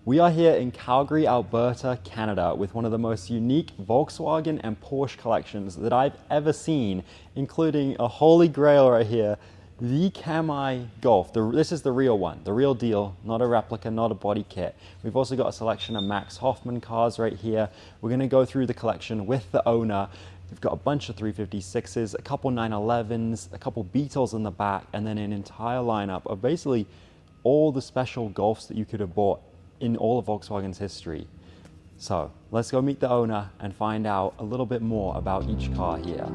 We are here in Calgary, Alberta, Canada, with one of the most unique Volkswagen and Porsche collections that I've ever seen, including a holy grail right here, the Kamay Golf. This is the real one, the real deal, not a replica, not a body kit. We've also got a selection of Max Hoffman cars right here. We're gonna go through the collection with the owner. We've got a bunch of 356s, a couple 911s, a couple Beetles in the back, and then an entire lineup of basically all the special Golfs that you could have bought in all of Volkswagen's history. So let's go meet the owner and find out a little bit more about each car here.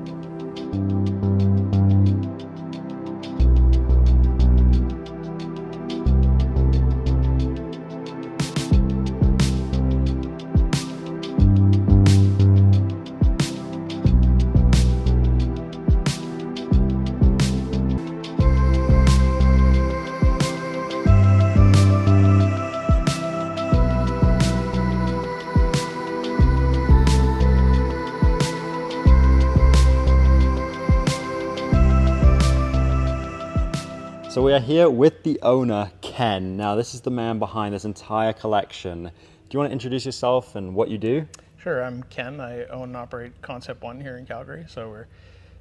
So we are here with the owner, Ken. Now this is the man behind this entire collection. Do you want to introduce yourself and what you do? Sure, I'm Ken. I own and operate Concept One here in Calgary. So we're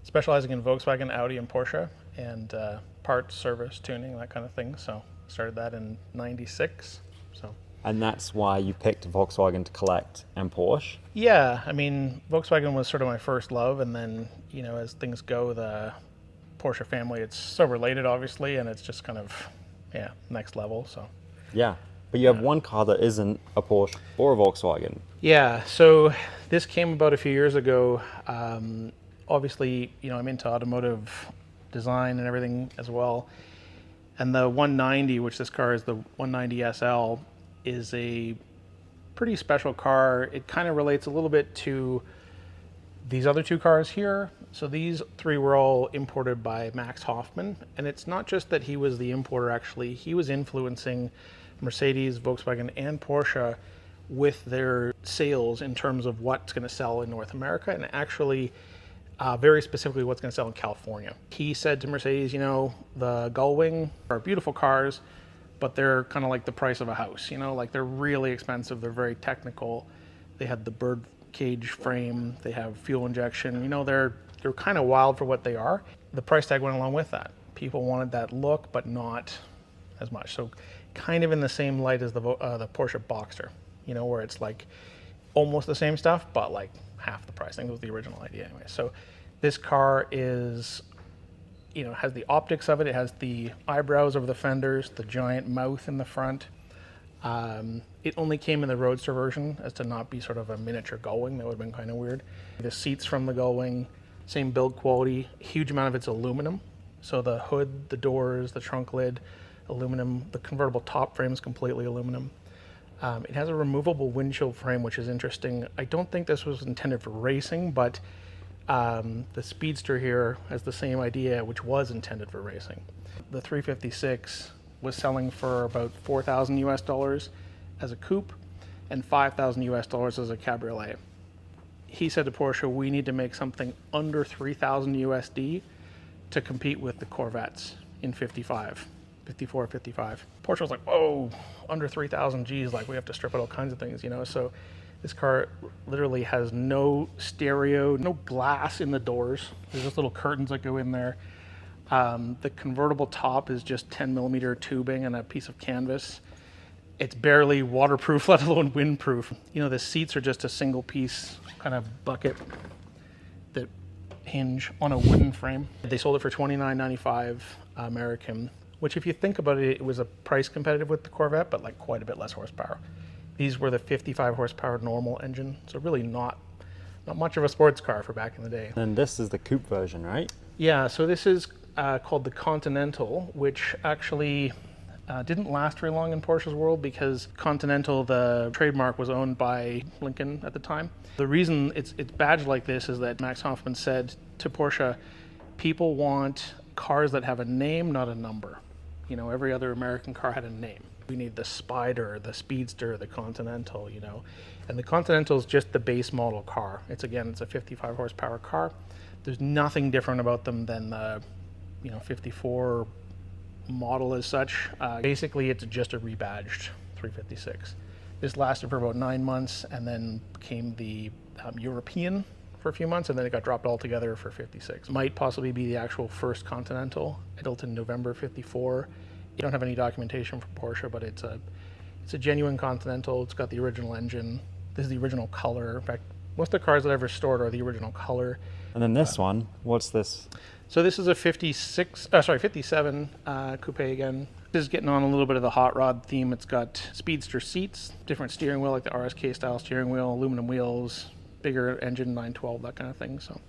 specializing in Volkswagen, Audi, and Porsche, and parts, service, tuning, that kind of thing. So started that in '96. And that's why you picked Volkswagen to collect and Porsche? Yeah, I mean, Volkswagen was sort of my first love, and then, you know, as things go, the Porsche family, it's so related, obviously, and it's just kind of, yeah, next level. So yeah, but you have one car that isn't a Porsche or a Volkswagen. Yeah, so this came about a few years ago. Obviously, you know, I'm into automotive design and everything as well, and the 190, which this car is the 190 SL, is a pretty special car. It kind of relates a little bit to these other two cars here. So these three were all imported by Max Hoffman, and it's not just that he was the importer. Actually, he was influencing Mercedes, Volkswagen, and Porsche with their sales in terms of what's going to sell in North America, and actually very specifically what's going to sell in California. He said to Mercedes, you know, the Gullwing are beautiful cars, but they're kind of like the price of a house, you know, like they're really expensive, they're very technical. They had the bird cage frame, they have fuel injection, you know, they're kind of wild for what they are. The price tag went along with that. People wanted that look, but not as much. So kind of in the same light as the Porsche Boxster, you know, where it's like almost the same stuff, but like half the price. I think it was the original idea anyway. So this car is, you know, has the optics of it. It has the eyebrows over the fenders, the giant mouth in the front. It only came in the Roadster version as to not be sort of a miniature Gullwing. That would have been kind of weird. The seats from the Gullwing, same build quality, huge amount of it's aluminum. So the hood, the doors, the trunk lid, aluminum. The convertible top frame is completely aluminum. It has a removable windshield frame, which is interesting. I don't think this was intended for racing, but the Speedster here has the same idea, which was intended for racing. The 356 was selling for about $4,000 US as a coupe and $5,000 US as a cabriolet. He said to Porsche, we need to make something under 3,000 USD to compete with the Corvettes in 55, 54, 55. Porsche was like, whoa, under 3,000 G's, like we have to strip out all kinds of things, you know? So this car literally has no stereo, no glass in the doors. There's just little curtains that go in there. The convertible top is just 10mm tubing and a piece of canvas. It's barely waterproof, let alone windproof. You know, the seats are just a single piece kind of bucket that hinge on a wooden frame. They sold it for $29.95 American, which if you think about it, it was a price competitive with the Corvette, but like quite a bit less horsepower. These were the 55 horsepower normal engine, so really not much of a sports car for back in the day. And this is the coupe version, right? Yeah, so this is called the Continental, which actually didn't last very long in Porsche's world because Continental, the trademark, was owned by Lincoln at the time. The reason it's badged like this is that Max Hoffman said to Porsche, people want cars that have a name, not a number. You know, every other American car had a name. We need the Spider, the Speedster, the Continental, you know. And the Continental is just the base model car. It's a 55 horsepower car. There's nothing different about them than the, you know, 54 model as such. Basically, it's just a rebadged 356. This lasted for about 9 months and then became the European for a few months, and then it got dropped altogether for 56. Might possibly be the actual first Continental. It built in November 54. You don't have any documentation from Porsche, but it's a genuine Continental. It's got the original engine. This is the original color. In fact, most of the cars that I've ever stored are the original color. And then this one, what's this? So this is a 57 coupe again. This is getting on a little bit of the hot rod theme. It's got Speedster seats, different steering wheel, like the RSK style steering wheel, aluminum wheels, bigger engine, 912, that kind of thing. So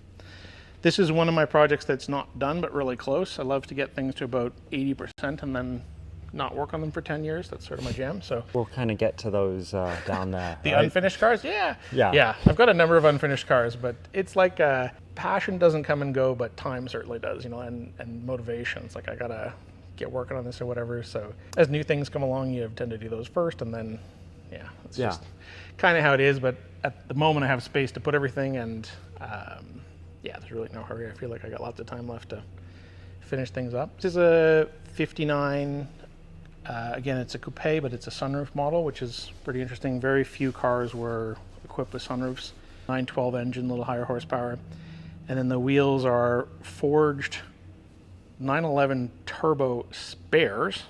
this is one of my projects that's not done, but really close. I love to get things to about 80% and then not work on them for 10 years. That's sort of my jam. So we'll kind of get to those down there. the right? unfinished cars, yeah. Yeah. I've got a number of unfinished cars, but it's like passion doesn't come and go, but time certainly does, you know, and motivation. It's like I gotta get working on this or whatever. So as new things come along, you tend to do those first, and then it's just kind of how it is. But at the moment, I have space to put everything, and there's really no hurry. I feel like I got lots of time left to finish things up. This is a 59. Again, it's a coupe, but it's a sunroof model, which is pretty interesting. Very few cars were equipped with sunroofs. 912 engine, a little higher horsepower. And then the wheels are forged 911 turbo spares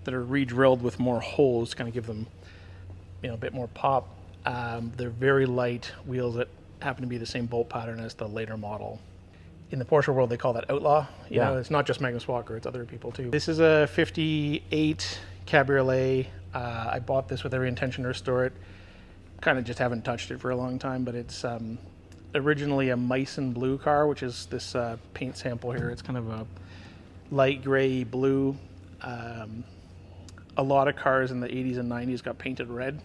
that are re-drilled with more holes to kind of give them, a bit more pop. They're very light wheels that happen to be the same bolt pattern as the later model. In the Porsche world, they call that Outlaw. You know, it's not just Magnus Walker, it's other people too. This is a 58 Cabriolet. I bought this with every intention to restore it. Kind of just haven't touched it for a long time, but it's originally a Meissen blue car, which is this paint sample here. It's kind of a light gray blue. A lot of cars in the 80s and 90s got painted red.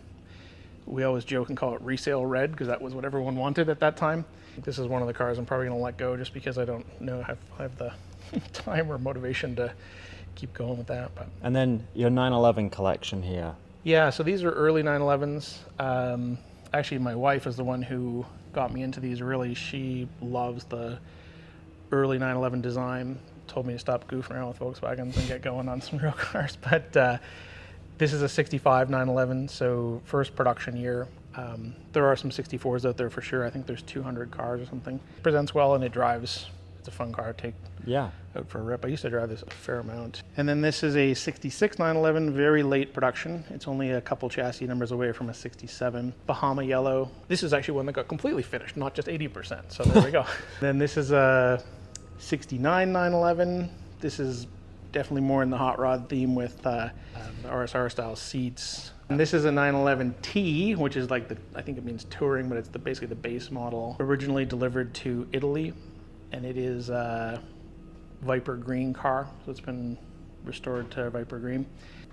We always joke and call it resale red because that was what everyone wanted at that time. This is one of the cars I'm probably going to let go just because I don't know if I have the time or motivation to keep going with that. But. And then your 911 collection here. Yeah, so these are early 911s. Actually, my wife is the one who got me into these. Really, she loves the early 911 design. Told me to stop goofing around with Volkswagens and get going on some real cars. But this is a 65 911, so first production year. There are some 64s out there for sure. I think there's 200 cars or something. Presents well and it drives. It's a fun car to take out for a rip. I used to drive this a fair amount. And then this is a 66 911, very late production. It's only a couple chassis numbers away from a 67. Bahama yellow. This is actually one that got completely finished, not just 80%. So there we go. Then this is a 69 911. This is definitely more in the hot rod theme with the RSR style seats. And this is a 911T, which is like I think it means touring, but it's basically the base model. Originally delivered to Italy, and it is a Viper green car, so it's been restored to Viper green.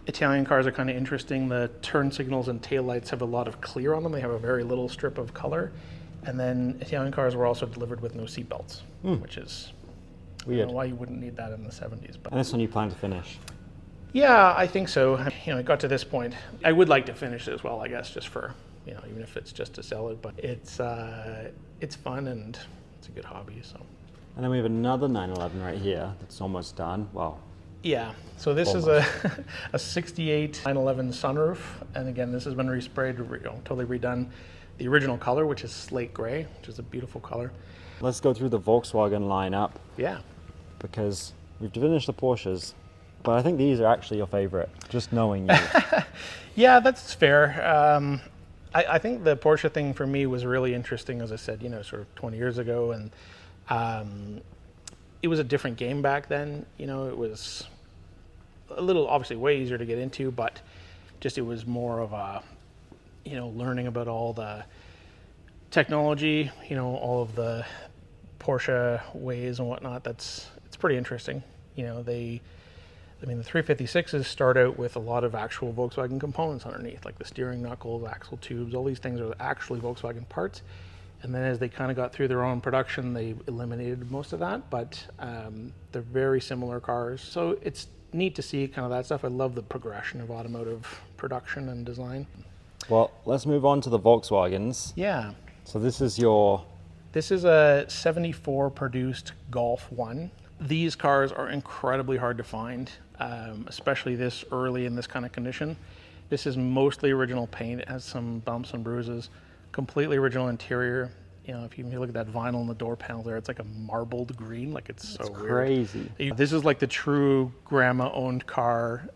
Italian cars are kind of interesting. The turn signals and taillights have a lot of clear on them. They have a very little strip of color. And then Italian cars were also delivered with no seatbelts, which is weird. I don't know why you wouldn't need that in the 70s. But. And this one you plan to finish? Yeah, I think so. It got to this point. I would like to finish it as well, I guess, just for, even if it's just to sell it. But it's fun and it's a good hobby. So. And then we have another 911 right here that's almost done. Well. Yeah. So this is a 68 911 sunroof, and again, this has been resprayed, totally redone. The original color, which is slate gray, which is a beautiful color. Let's go through the Volkswagen lineup. Yeah. Because we've finished the Porsches. But I think these are actually your favorite, just knowing you. Yeah, that's fair. I think the Porsche thing for me was really interesting, as I said, sort of 20 years ago. And it was a different game back then. It was a little, obviously, way easier to get into, but just it was more of a, learning about all the technology, all of the Porsche ways and whatnot. It's pretty interesting. The 356s start out with a lot of actual Volkswagen components underneath, like the steering knuckles, axle tubes, all these things are actually Volkswagen parts. And then as they kind of got through their own production, they eliminated most of that, but they're very similar cars. So it's neat to see kind of that stuff. I love the progression of automotive production and design. Well, let's move on to the Volkswagens. Yeah. So this is a 74 produced Golf 1. These cars are incredibly hard to find, especially this early in this kind of condition. This is mostly original paint. It has some bumps and bruises. Completely original interior. You know, if you look at that vinyl in the door panel there, it's like a marbled green. Like it's so weird. Crazy. This is like the true grandma-owned car.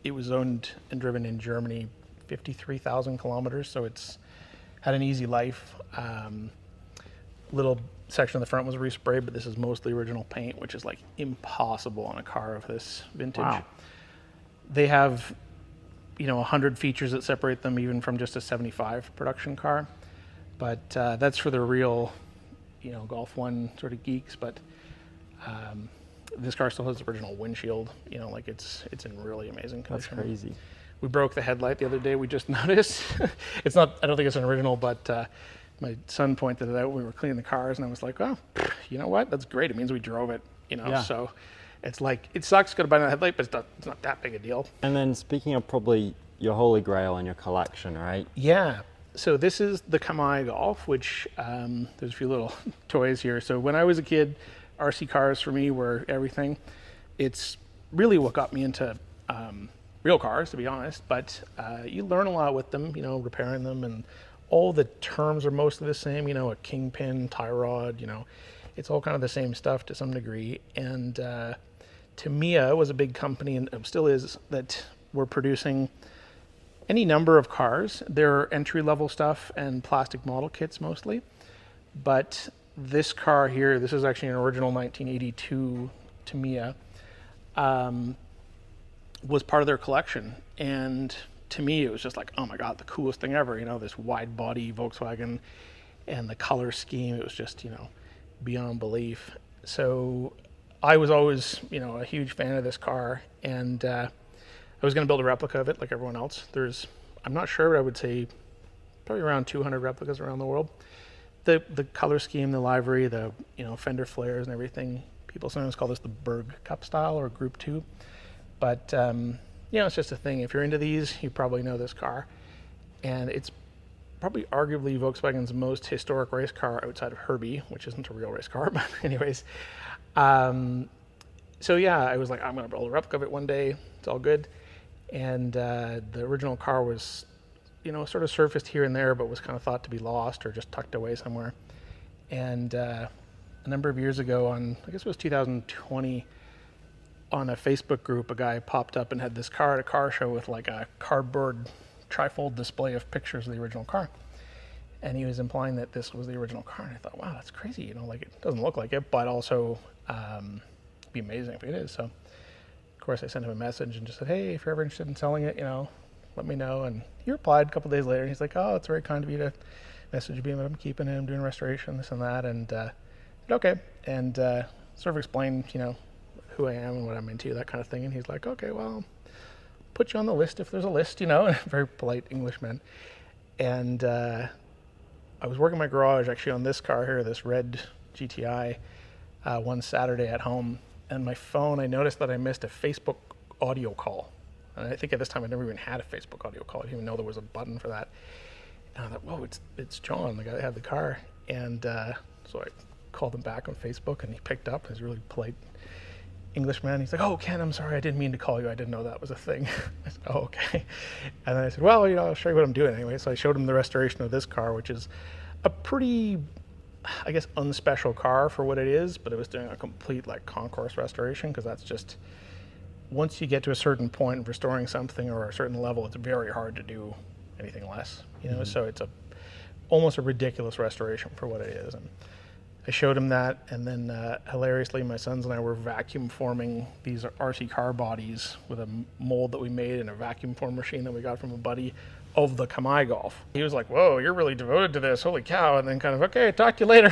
It was owned and driven in Germany, 53,000 kilometers. So it's had an easy life. Little section of the front was resprayed, but this is mostly original paint, which is like impossible on a car of this vintage. Wow. They have, 100 features that separate them even from just a 75 production car. But that's for the real, Golf 1 sort of geeks. But this car still has the original windshield. It's in really amazing condition. That's crazy. We broke the headlight the other day. We just noticed. It's not. I don't think it's an original, but my son pointed it out when we were cleaning the cars, and I was like, "Oh, you know what? That's great. It means we drove it." Yeah. So it's like it sucks got to buy another headlight, but it's not that big a deal. And then speaking of probably your holy grail in your collection, right? Yeah. So this is the Kamay Golf, which there's a few little toys here. So when I was a kid, RC cars for me were everything. It's really what got me into real cars, to be honest. But you learn a lot with them, repairing them, and all the terms are mostly the same. A kingpin, tie rod, it's all kind of the same stuff to some degree. And Tamiya was a big company, and still is, that were producing any number of cars. They're entry-level stuff and plastic model kits mostly. But this car here, this is actually an original 1982 Tamiya, was part of their collection. And to me, it was just like, oh my God, the coolest thing ever. This wide body Volkswagen and the color scheme. It was just, beyond belief. So I was always, a huge fan of this car. And I was going to build a replica of it like everyone else. I'm not sure, but I would say probably around 200 replicas around the world. The color scheme, the livery, the fender flares and everything. People sometimes call this the Berg Cup style or Group 2. But, it's just a thing. If you're into these, you probably know this car. And it's probably arguably Volkswagen's most historic race car outside of Herbie, which isn't a real race car, but anyways. So yeah, I was like, I'm going to build a replica of it one day. It's all good. And the original car was, sort of surfaced here and there, but was kind of thought to be lost or just tucked away somewhere. And a number of years ago I guess it was 2020, on a Facebook group, a guy popped up and had this car at a car show with like a cardboard trifold display of pictures of the original car. And he was implying that this was the original car. And I thought, wow, that's crazy. It doesn't look like it, but also it'd be amazing if it is. So of course I sent him a message and just said, hey, if you're ever interested in selling it, let me know. And he replied a couple days later. And he's like, oh, it's very kind of you to message me, but I'm keeping it. I'm doing restoration, this and that. And I said, okay. And sort of explained, who I am and what I'm into, that kind of thing. And he's like, okay, well, put you on the list if there's a list, very polite Englishman. And I was working in my garage actually on this car here, this red GTI, one Saturday at home. And my phone, I noticed that I missed a Facebook audio call. And I think at this time I never even had a Facebook audio call. I didn't even know there was a button for that. And I thought, whoa, it's John, the guy that had the car. And so I called him back on Facebook, and he picked up. He's a really polite Englishman. He's like, oh, Ken, I'm sorry, I didn't mean to call you. I didn't know that was a thing. I said, oh, okay. And then I said, well, I'll show you what I'm doing anyway. So I showed him the restoration of this car, which is a pretty, I guess, unspecial car for what it is, but it was doing a complete concourse restoration, because that's just, once you get to a certain point of restoring something or a certain level, it's very hard to do anything less, Mm-hmm. So it's almost a ridiculous restoration for what it is. And I showed him that, and then hilariously, my sons and I were vacuum forming these RC car bodies with a mold that we made in a vacuum form machine that we got from a buddy of the Kamay Golf. He was like, whoa, you're really devoted to this, holy cow. And then kind of, okay, talk to you later.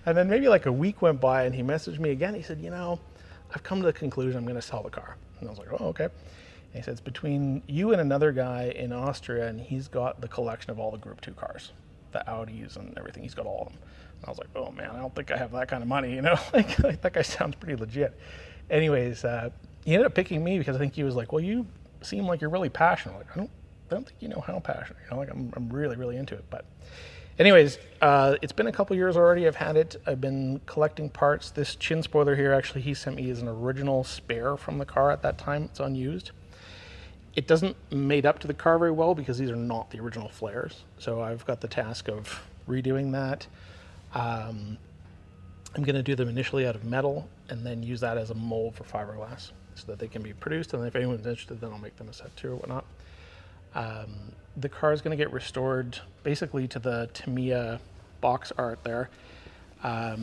And then maybe a week went by, and he messaged me again. He said, I've come to the conclusion I'm going to sell the car. And I was like, oh, okay. And he said, it's between you and another guy in Austria, and he's got the collection of all the Group 2 cars, the Audis and everything. He's got all of them. And I was like, oh man, I don't think I have that kind of money, like that guy sounds pretty legit. Anyways, he ended up picking me because I think he was like, well, you seem like you're really passionate. Like, I don't think you know how passionate, I'm really, really into it. But anyways, it's been a couple years already. I've had it. I've been collecting parts. This chin spoiler here, actually, he sent me as an original spare from the car at that time. It's unused. It doesn't mate up to the car very well because these are not the original flares. So I've got the task of redoing that. I'm going to do them initially out of metal and then use that as a mold for fiberglass so that they can be produced. And if anyone's interested, then I'll make them a set too or whatnot. The car is going to get restored basically to the Tamiya box art there. I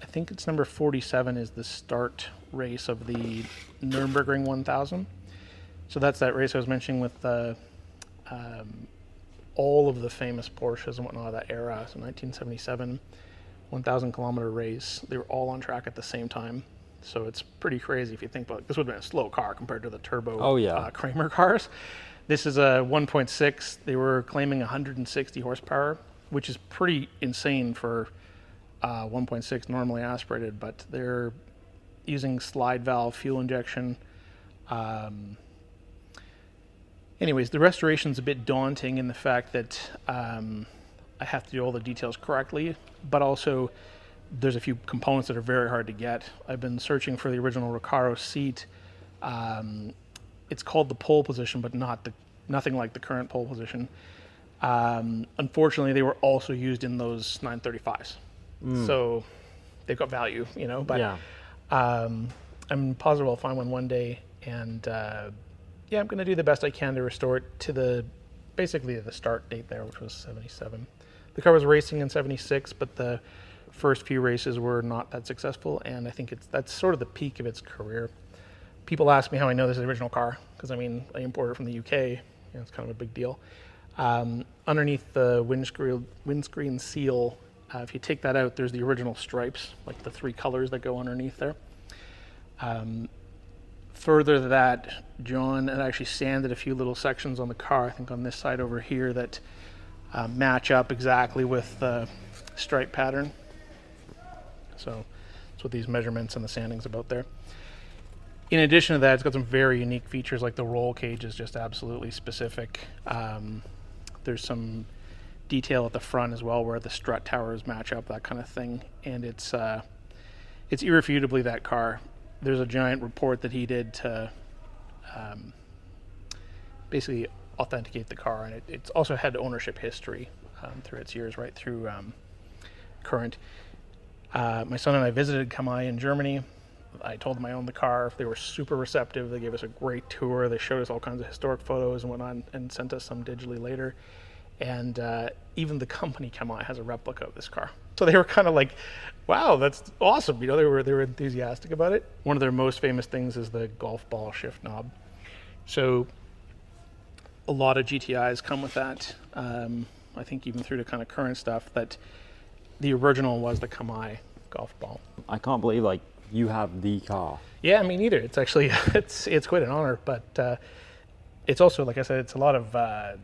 think it's number 47 is the start race of the Nürburgring 1000. So that's that race I was mentioning with all of the famous Porsches and whatnot of that era. So 1977, 1,000 kilometer race. They were all on track at the same time. So it's pretty crazy if you think about it. This would have been a slow car compared to the turbo Kramer cars. This is a 1.6. They were claiming 160 horsepower, which is pretty insane for 1.6 normally aspirated, but they're using slide valve fuel injection. Anyways, the restoration's a bit daunting in the fact that I have to do all the details correctly, but also there's a few components that are very hard to get. I've been searching for the original Recaro seat. It's called the pole position, but nothing like the current pole position. Unfortunately, they were also used in those 935s. So they've got value, you know, but Yeah. I'm positive I'll find one day. And yeah, I'm going to do the best I can to restore it to basically the start date there, which was 77. The car was racing in 76, but the first few races were not that successful. And I think that's sort of the peak of its career. People ask me how I know this is the original car, because I mean, I imported it from the UK. You know, it's kind of a big deal. Underneath the windscreen seal, if you take that out, there's the original stripes, like the 3 colors that go underneath there. Further to that, John had actually sanded a few little sections on the car, I think on this side over here, that match up exactly with the stripe pattern. So that's what these measurements and the sanding's about there. In addition to that, it's got some very unique features, like the roll cage is just absolutely specific. There's some detail at the front as well, where the strut towers match up, that kind of thing. And it's irrefutably that car. There's a giant report that he did to basically authenticate the car, and it's also had ownership history through its years, right through current. My son and I visited Kamay in Germany. I told them I owned the car. They were super receptive. They gave us a great tour. They showed us all kinds of historic photos and whatnot, and sent us some digitally later. And even the company Kamay has a replica of this car. So they were kind of like, wow, that's awesome. You know, they were enthusiastic about it. One of their most famous things is the golf ball shift knob. So a lot of GTIs come with that. I think even through to kind of current stuff, that the original was the Kamay golf ball. I can't believe like you have the car. Yeah, me neither. It's actually it's quite an honor, but it's also, like I said, it's a lot of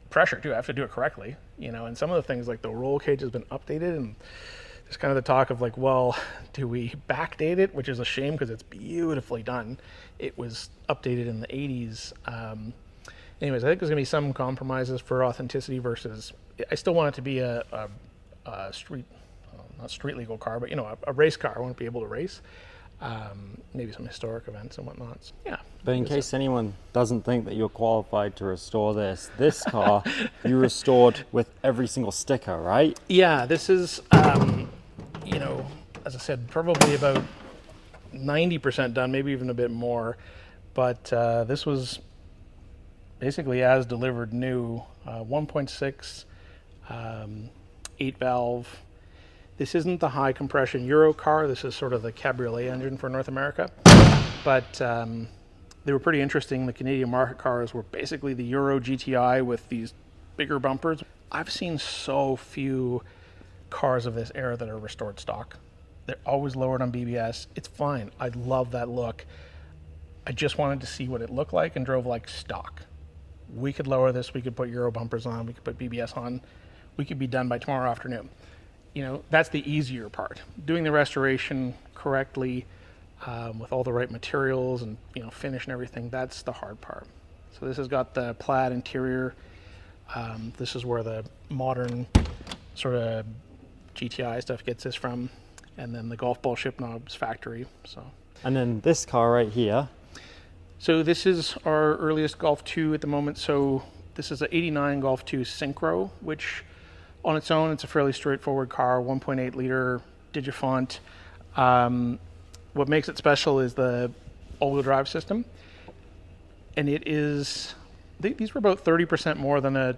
pressure too. I have to do it correctly, you know. And some of the things, like the roll cage has been updated, and there's kind of the talk of like, well, do we backdate it? Which is a shame because it's beautifully done. It was updated in the 80s. Anyways, I think there's gonna be some compromises for authenticity versus. I still want it to be a street. Not street legal car, but you know, a race car. I want to be able to race, maybe some historic events and whatnot. So, yeah. But in case anyone doesn't think that you're qualified to restore this car, you restored with every single sticker, right? Yeah, this is, you know, as I said, probably about 90% done, maybe even a bit more. But this was basically as delivered new, 1.6, 8-valve. This isn't the high compression Euro car. This is sort of the cabriolet engine for North America. But they were pretty interesting. The Canadian market cars were basically the Euro GTI with these bigger bumpers. I've seen so few cars of this era that are restored stock. They're always lowered on BBS. It's fine. I love that look. I just wanted to see what it looked like and drove like stock. We could lower this. We could put Euro bumpers on. We could put BBS on. We could be done by tomorrow afternoon. You know, that's the easier part. Doing the restoration correctly with all the right materials and, you know, finish and everything, that's the hard part. So this has got the plaid interior. This is where the modern sort of GTI stuff gets this from. And then the golf ball ship knobs factory. So. And then this car right here. So this is our earliest Golf 2 at the moment. So this is an 89 Golf 2 Syncro, which on its own, it's a fairly straightforward car, 1.8 liter Digifont. What makes it special is the all-wheel drive system. And it is, these were about 30% more than a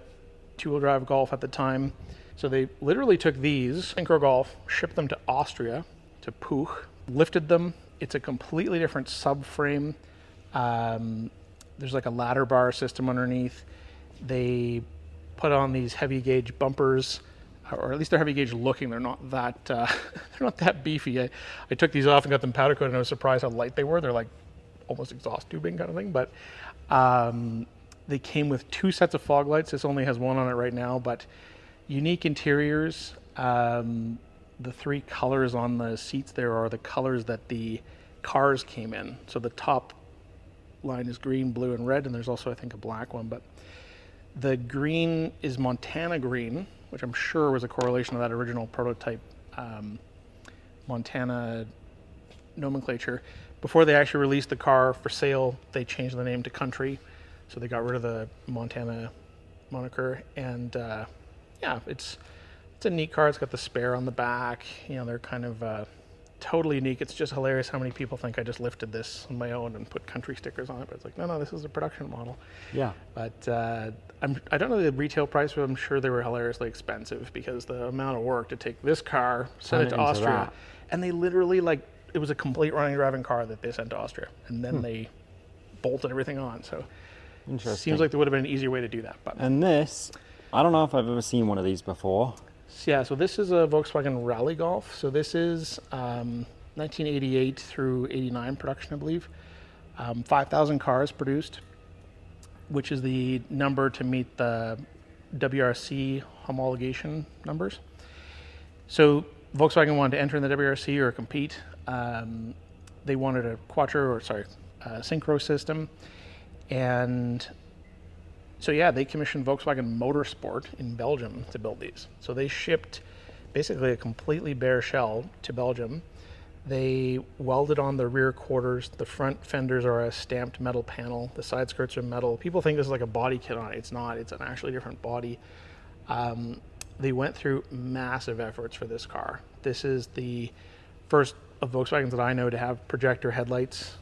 two-wheel drive Golf at the time. So they literally took these, Syncro Golf, shipped them to Austria, to Puch, lifted them. It's a completely different subframe. There's like a ladder bar system underneath. They put on these heavy gauge bumpers, or at least they're heavy gauge looking. They're not that they're not that beefy. I took these off and got them powder coated, and I was surprised how light they were. They're like almost exhaust tubing kind of thing. But they came with 2 sets of fog lights. This only has one on it right now, but unique interiors. The 3 colors on the seats there are the colors that the cars came in. So the top line is green, blue, and red, and there's also, I think, a black one. But the green is Montana green, which I'm sure was a correlation to that original prototype Montana nomenclature. Before they actually released the car for sale, they changed the name to Country, so they got rid of the Montana moniker. And yeah, it's a neat car. It's got the spare on the back. You know, they're kind of totally unique. It's just hilarious how many people think I just lifted this on my own and put Country stickers on it. But it's like, no, this is a production model. Yeah. But I don't know the retail price, but I'm sure they were hilariously expensive because the amount of work to take this car, send it to Austria, and they literally, like, it was a complete running driving car that they sent to Austria, and then they bolted everything on. So interesting. Seems like there would have been an easier way to do that. But and this, I don't know if I've ever seen one of these before. Yeah, so this is a Volkswagen Rallye Golf. So this is 1988 through 89 production, I believe. 5,000 cars produced, which is the number to meet the WRC homologation numbers. So Volkswagen wanted to enter in the WRC or compete. They wanted a Syncro system. And so yeah, they commissioned Volkswagen Motorsport in Belgium to build these. So they shipped basically a completely bare shell to Belgium. They welded on the rear quarters. The front fenders are a stamped metal panel. The side skirts are metal. People think this is like a body kit on it. It's not. It's an actually different body. They went through massive efforts for this car. This is the first of Volkswagens that I know to have projector headlights.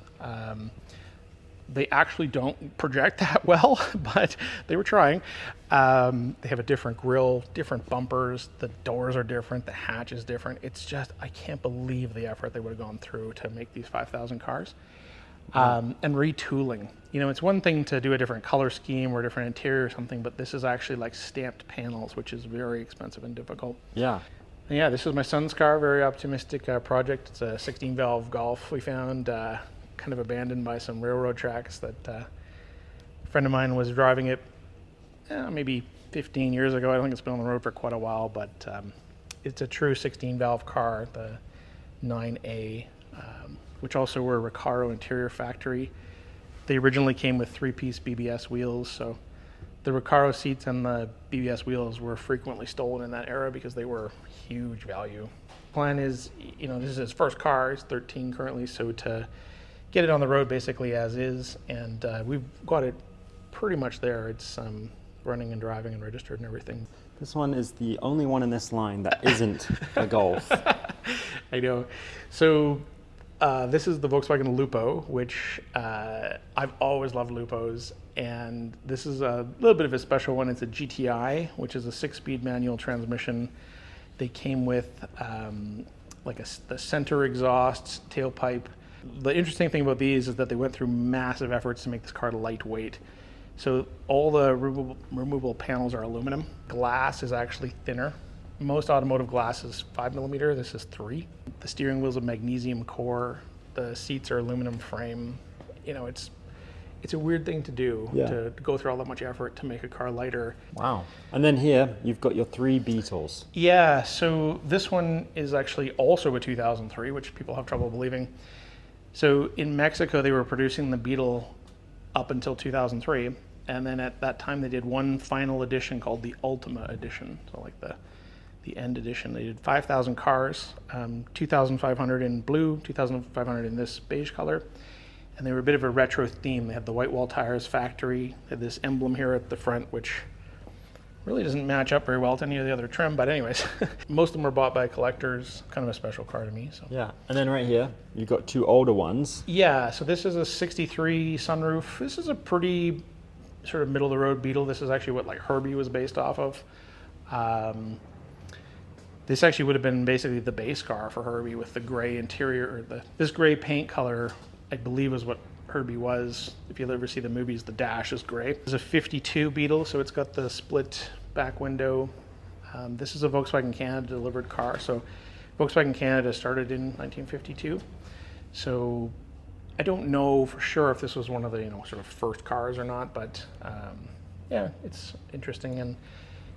They actually don't project that well, but they were trying. They have a different grille, different bumpers. The doors are different. The hatch is different. It's just, I can't believe the effort they would have gone through to make these 5,000 cars. And retooling. You know, it's one thing to do a different color scheme or a different interior or something, but this is actually like stamped panels, which is very expensive and difficult. Yeah. And yeah, this is my son's car, very optimistic project. It's a 16-valve Golf we found. Kind of abandoned by some railroad tracks that a friend of mine was driving it maybe 15 years ago. I don't think it's been on the road for quite a while, but it's a true 16-valve car, the 9A, which also were a Recaro interior factory. They originally came with 3-piece BBS wheels, so the Recaro seats and the BBS wheels were frequently stolen in that era because they were huge value. Plan is, you know, this is his first car. He's 13 currently, so to get it on the road basically as is, and we've got it pretty much there. It's running and driving and registered and everything. This one is the only one in this line that isn't a Golf. I know. So this is the Volkswagen Lupo, which I've always loved Lupos, and this is a little bit of a special one. It's a GTI, which is a 6-speed manual transmission. They came with the center exhaust, tailpipe. The interesting thing about these is that they went through massive efforts to make this car lightweight. So all the removable panels are aluminum. Glass is actually thinner. Most automotive glass is 5mm, this is 3. The steering wheel's a magnesium core. The seats are aluminum frame. You know, it's a weird thing to do, to go through all that much effort to make a car lighter. Wow. And then here, you've got your 3 Beetles. Yeah, so this one is actually also a 2003, which people have trouble believing. So in Mexico, they were producing the Beetle up until 2003, and then at that time they did one final edition called the Ultima Edition, so like the end edition. They did 5,000 cars, 2,500 in blue, 2,500 in this beige color, and they were a bit of a retro theme. They had the white wall tires factory, they had this emblem here at the front, which really doesn't match up very well to any of the other trim, but anyways, most of them were bought by collectors. Kind of a special car to me. So Yeah, and then right here, you've got two older ones. yeah, so this is a 63 sunroof. This is a pretty sort of middle of the road Beetle. This is actually what like Herbie was based off of. This actually would have been basically the base car for Herbie with the gray interior, or this gray paint color, I believe is what Herbie was. If you'll ever see the movies, the dash is gray. It's a 52 Beetle, so it's got the split back window. This is a Volkswagen Canada delivered car. So Volkswagen Canada started in 1952. So I don't know for sure if this was one of the sort of first cars or not, but yeah, it's interesting, and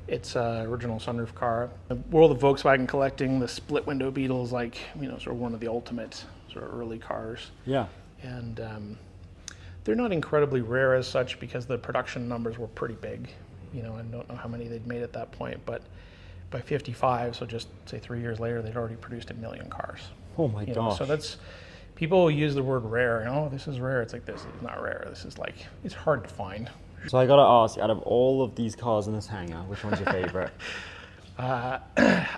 it's an original sunroof car. The world of Volkswagen collecting, the split window Beetle is like sort of one of the ultimate sort of early cars. Yeah. And they're not incredibly rare as such because the production numbers were pretty big. I don't know how many they'd made at that point, but by 55, so just say 3 years later, they'd already produced 1 million cars. Oh my gosh. So that's, people use the word rare. Oh, this is rare. It's like, this is not rare. This is like, it's hard to find. So I gotta ask, out of all of these cars in this hangar, which one's your favorite? I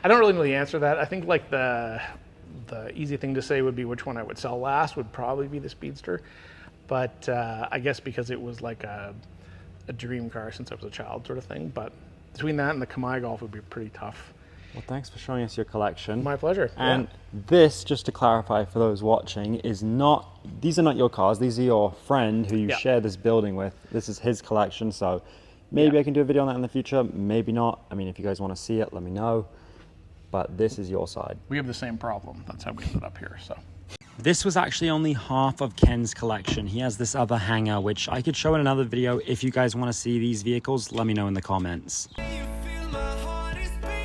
don't really know the answer to that. I think like the easy thing to say would be which one I would sell last would probably be the Speedster. But I guess because it was like a dream car since I was a child sort of thing. But between that and the Kamay Golf would be pretty tough. Well, thanks for showing us your collection. My pleasure. And this, just to clarify for those watching, these are not your cars. These are your friend who you share this building with. This is his collection, so maybe I can do a video on that in the future, maybe not. I mean, if you guys want to see it, let me know. But this is your side. We have the same problem. That's how we ended up here, so. This was actually only half of Ken's collection. He has this other hangar, which I could show in another video. If you guys want to see these vehicles, let me know in the comments. You feel my heart is beating.